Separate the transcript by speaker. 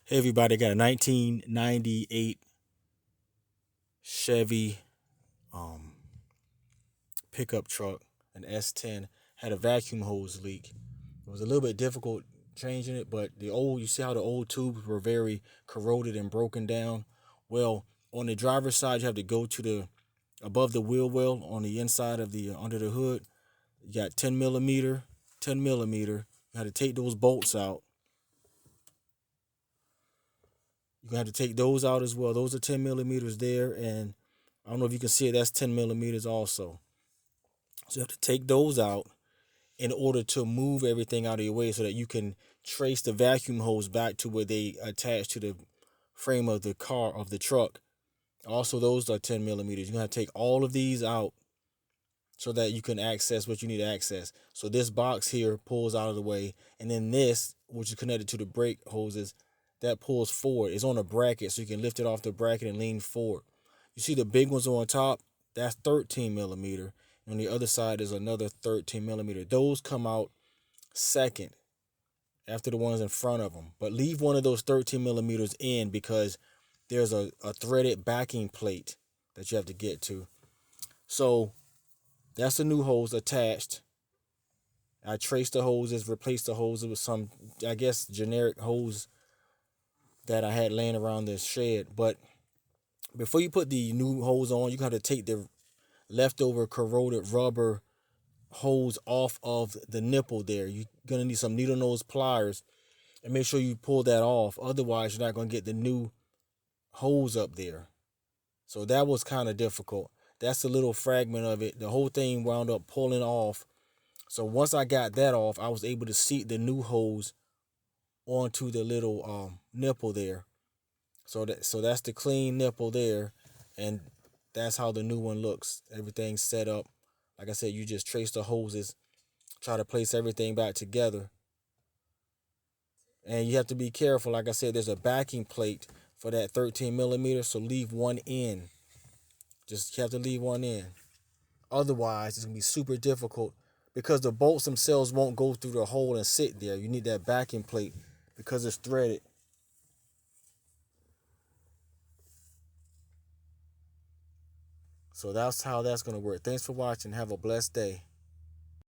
Speaker 1: Hey everybody, got a 1998 Chevy um, pickup truck, an S10, had a vacuum hose leak. It was a little bit difficult changing it, but you see how the old tubes were very corroded and broken down? Well, on the driver's side, you have to go to the above the wheel well on the inside of the under the hood. You got 10 millimeter, 10 millimeter. You had to take those bolts out. You're gonna have to take those out as well. Those are 10 millimeters there, and I don't know if you can see it, that's 10 millimeters also. So you have to take those out in order to move everything out of your way so that you can trace the vacuum hose back to where they attach to the frame of the car of the truck. Also, those are 10 millimeters. You're gonna have to take all of these out so that you can access what you need to access. So this box here pulls out of the way, and then this, which is connected to the brake hoses, that pulls forward. It's on a bracket, so you can lift it off the bracket and lean forward. You see the big ones on top? That's 13 millimeter. And on the other side is another 13 millimeter. Those come out second after the ones in front of them. But leave one of those 13 millimeters in because there's a threaded backing plate that you have to get to. So that's the new hose attached. I traced the hoses, replaced the hoses with some, I guess, generic hose that I had laying around the shed. But before you put the new hose on, you got to take the leftover corroded rubber hose off of the nipple there. You're going to need some needle nose pliers and make sure you pull that off. Otherwise, you're not going to get the new hose up there. So that was kind of difficult. That's a little fragment of it. The whole thing wound up pulling off. So once I got that off, I was able to seat the new hose onto the little nipple there. So that's the clean nipple there, and that's how the new one looks. Everything's set up. Like I said, you just trace the hoses, try to place everything back together. And you have to be careful. Like I said, there's a backing plate for that 13 millimeter, so leave one in. Just you have to leave one in. Otherwise, it's gonna be super difficult because the bolts themselves won't go through the hole and sit there. You need that backing plate because it's threaded. So that's how that's gonna work. Thanks for watching. Have a blessed day.